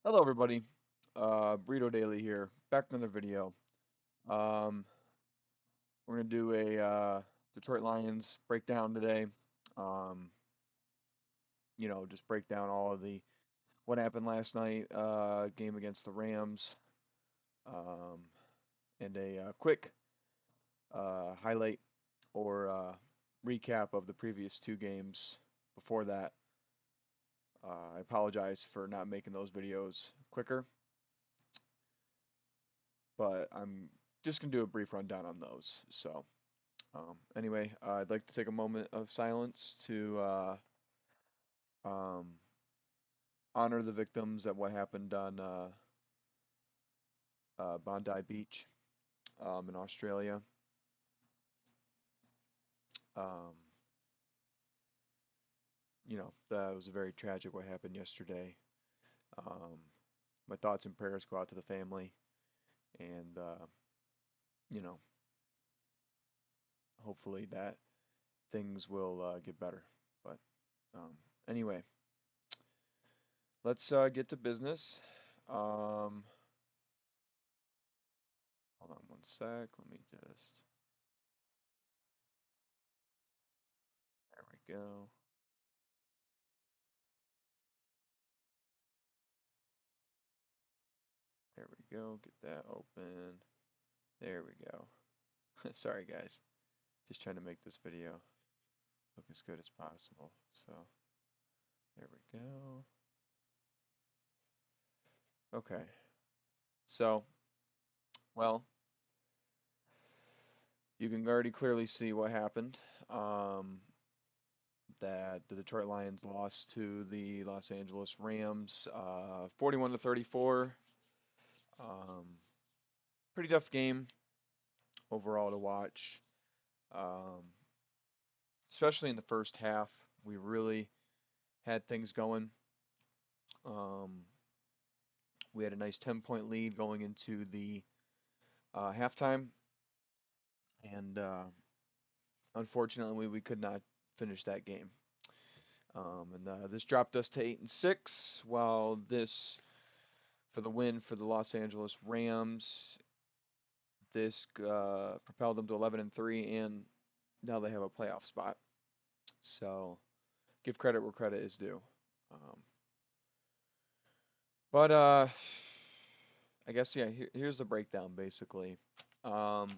Hello, everybody. Burrito Daily here, back with another video. Um, we're gonna do a Detroit Lions breakdown today. Um, just break down all of the what happened last night, game against the Rams, um, and a quick highlight or recap of the previous two games before that. I apologize for not making those videos quicker, but I'm just gonna do a brief rundown on those. Anyway, I'd like to take a moment of silence to um, honor the victims of what happened on Bondi Beach in Australia. Um, that was very tragic what happened yesterday. Um, my thoughts and prayers go out to the family, and you know, hopefully that things will get better. But um, anyway, let's get to business. Um, Hold on one sec. Let me just. There we go. There we go. Get that open. There we go. Sorry, guys. Just trying to make this video look as good as possible. So, there we go. Okay. So, well, you can already clearly see what happened. Um, that the Detroit Lions lost to the Los Angeles Rams, 41 to 34. Um, Pretty tough game overall to watch. Um, Especially in the first half, we really had things going. Um, we had a nice 10-point lead going into the halftime, and unfortunately, we could not finish that game. And this dropped us to 8-6, while this for the win for the Los Angeles Rams. This propelled them to 11-3, and now they have a playoff spot. So give credit where credit is due. Um, but I guess yeah. Here's the breakdown basically. Um,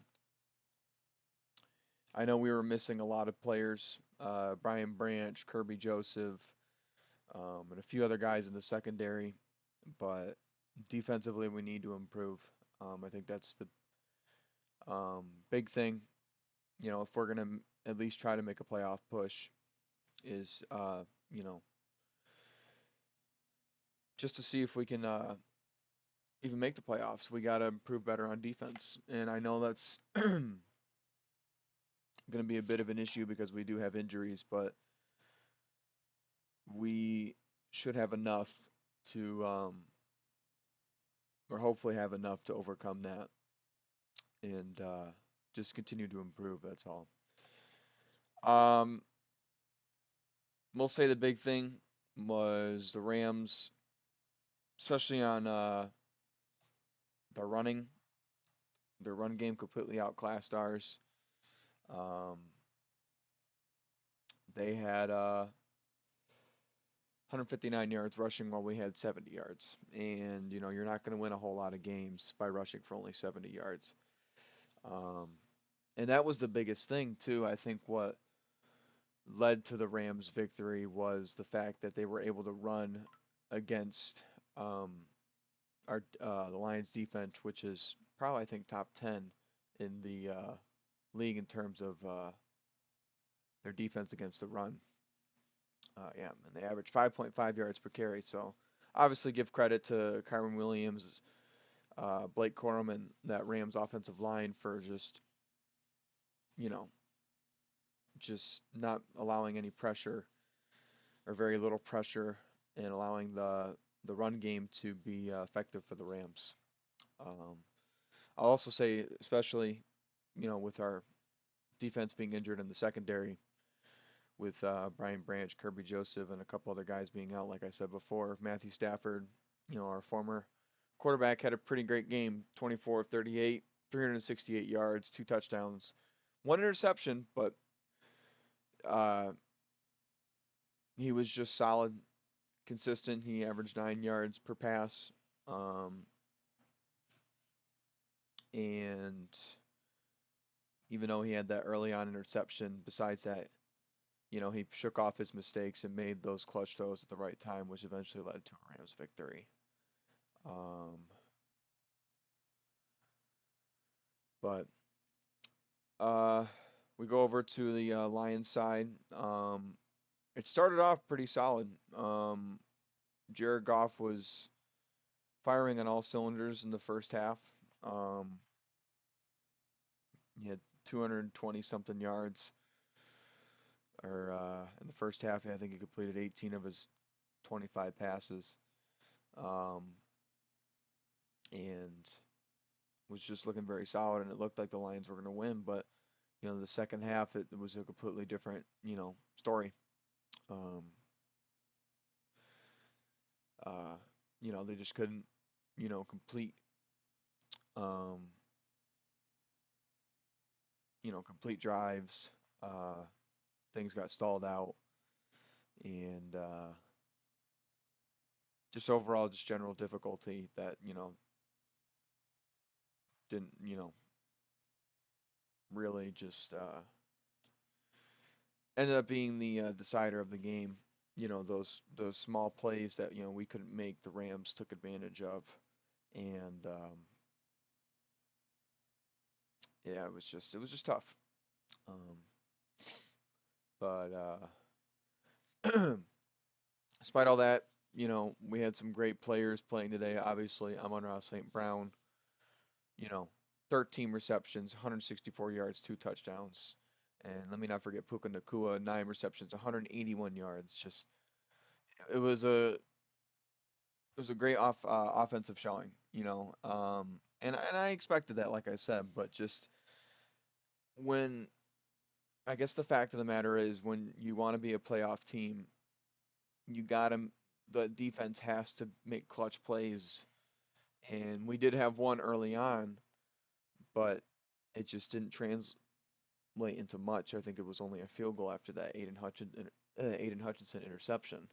I know we were missing a lot of players. Brian Branch, Kirby Joseph, and a few other guys in the secondary. But defensively, we need to improve. I think that's the big thing. If we're gonna at least try to make a playoff push, is you know, just to see if we can even make the playoffs, we gotta improve better on defense. And I know that's gonna be a bit of an issue because we do have injuries, but we should have enough to or hopefully have enough to overcome that and just continue to improve. That's all. Um, we'll say the big thing was the Rams, especially on the running. Their run game completely outclassed ours. Um, they had 159 yards rushing while we had 70 yards. And, you're not going to win a whole lot of games by rushing for only 70 yards. Um, and that was the biggest thing, too. I think what led to the Rams' victory was the fact that they were able to run against um, our the Lions' defense, which is probably I think top 10 in the league in terms of their defense against the run. Yeah, and they average 5.5 yards per carry. So obviously give credit to Kyron Williams, Blake Corum, and that Rams offensive line for you know, just not allowing any pressure or very little pressure and allowing the run game to be effective for the Rams. Um, I'll also say, especially, with our defense being injured in the secondary, with Brian Branch, Kirby Joseph, and a couple other guys being out, like I said before, Matthew Stafford. Our former quarterback had a pretty great game, 24 of 38, 368 yards, two touchdowns, one interception, but uh, he was just solid, consistent. He averaged 9 yards per pass, um, and even though he had that early on interception, besides that, he shook off his mistakes and made those clutch throws at the right time, which eventually led to a Rams victory. Um, but uh, we go over to the Lions side. It started off pretty solid. Jared Goff was firing on all cylinders in the first half. Um, he had 220 something yards, or in the first half, I think he completed 18 of his 25 passes, um, and was just looking very solid. And it looked like the Lions were going to win, but the second half, it was a completely different, story. Um, uh, they just couldn't, complete, um, complete drives. Uh, Things got stalled out, and just overall, just general difficulty that didn't really just ended up being the decider of the game. Those small plays that we couldn't make, the Rams took advantage of, and yeah, it was just tough. Um, but despite all that, we had some great players playing today. Obviously, Amon-Ra St. Brown, you know, 13 receptions, 164 yards, two touchdowns. And let me not forget Puka Nakua, 9 receptions, 181 yards. Just it was a it was a great offensive showing, and I expected that, like I said, but just when I guess the fact of the matter is when you want to be a playoff team, you gotta the defense has to make clutch plays, and we did have one early on, but it just didn't translate into much. I think it was only a field goal after that Aiden Hutchinson interception.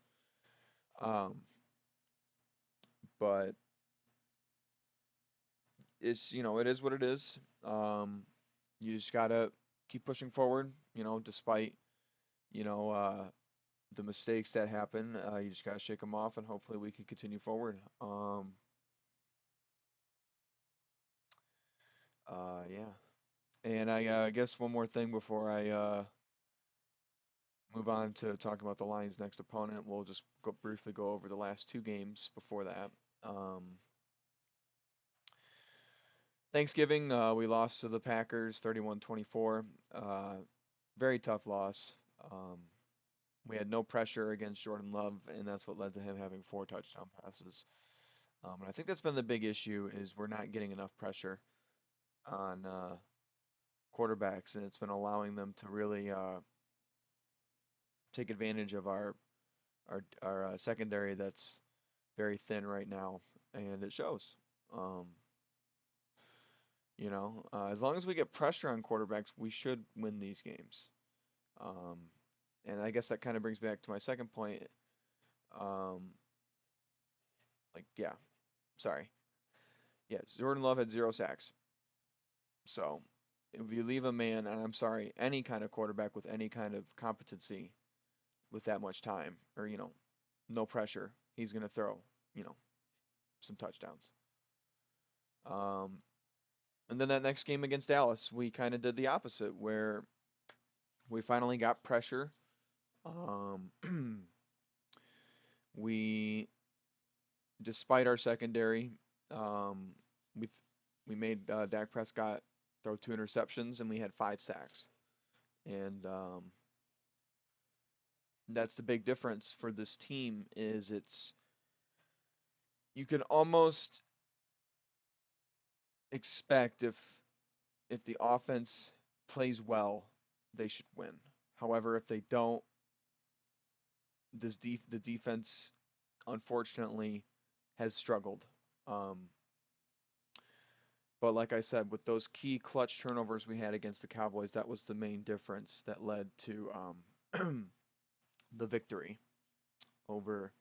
Um, but it is what it is. You just gotta keep pushing forward, despite you know uh, the mistakes that happen. You just gotta shake them off, and hopefully we can continue forward. Yeah. And I guess one more thing before I move on to talk about the Lions' next opponent. We'll just briefly go over the last two games before that. Um, Thanksgiving, we lost to the Packers 31-24. Uh, Very tough loss. Um, we had no pressure against Jordan Love, and that's what led to him having four touchdown passes. And I think that's been the big issue is we're not getting enough pressure on quarterbacks, and it's been allowing them to really take advantage of our secondary that's very thin right now, and it shows. Um, as long as we get pressure on quarterbacks, we should win these games. Um, and I guess that kind of brings me back to my second point. Um, yeah, sorry. Yes, Jordan Love had 0 sacks. So if you leave a man, and I'm sorry, any kind of quarterback with any kind of competency with that much time, or no pressure, he's gonna throw, you know, some touchdowns. Um, and then that next game against Dallas, we kind of did the opposite, where we finally got pressure. Um, we, despite our secondary, um, we we made Dak Prescott throw two interceptions, and we had 5 sacks. And that's the big difference for this team is you can almost expect if the offense plays well, they should win. However, if they don't, the defense unfortunately has struggled. Um, but like I said, with those key clutch turnovers we had against the Cowboys, that was the main difference that led to the victory over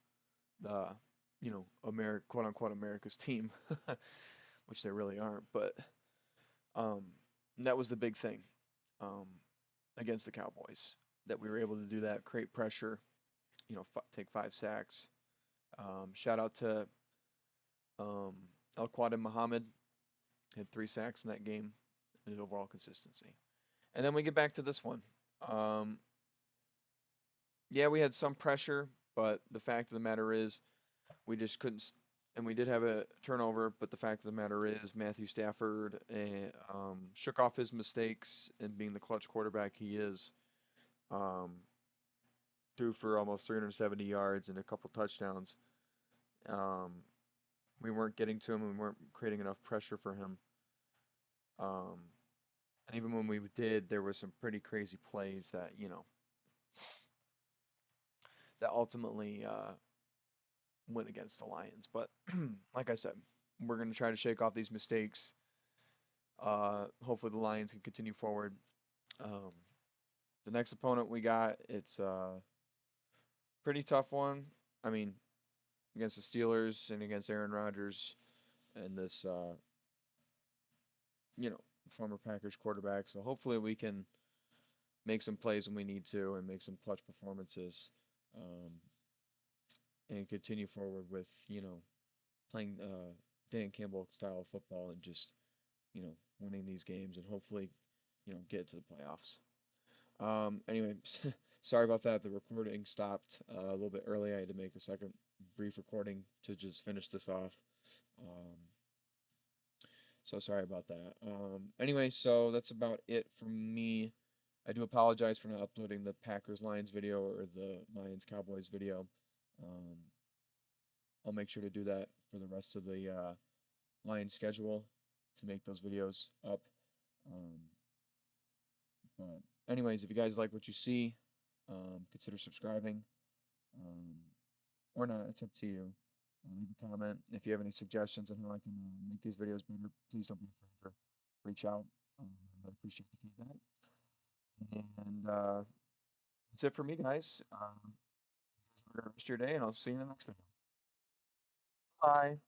the, quote unquote America's team, which they really aren't. But um, that was the big thing um, against the Cowboys, that we were able to do that, create pressure, take 5 sacks. Shout out to um, El Quadin Muhammad, had 3 sacks in that game, and his overall consistency. And then we get back to this one. Um, yeah, we had some pressure, but the fact of the matter is we just couldn't. And we did have a turnover, but the fact of the matter is Matthew Stafford shook off his mistakes, and being the clutch quarterback he is, um, threw for almost 370 yards and a couple touchdowns. Um, we weren't getting to him. We weren't creating enough pressure for him. Um, and even when we did, there were some pretty crazy plays that, that ultimately went against the Lions. But like I said, we're going to try to shake off these mistakes. Hopefully the Lions can continue forward. Um, the next opponent we got, it's a pretty tough one. I mean, against the Steelers and against Aaron Rodgers and this, you know, former Packers quarterback. So hopefully we can make some plays when we need to and make some clutch performances, um, and continue forward with, playing Dan Campbell style of football and just, winning these games and hopefully, get to the playoffs. Anyway, sorry about that. The recording stopped a little bit early. I had to make a second brief recording to just finish this off. Um, so sorry about that. Anyway, so that's about it from me. I do apologize for not uploading the Packers Lions video or the Lions Cowboys video. Um, I'll make sure to do that for the rest of the Lions schedule to make those videos up. Um, but anyways, if you guys like what you see, consider subscribing, um, or not. It's up to you. Leave a comment. If you have any suggestions on how I can make these videos better, please don't be afraid to reach out. I really appreciate the feedback. And that's it for me, guys. You guys have a great rest of your day, and I'll see you in the next video. Bye.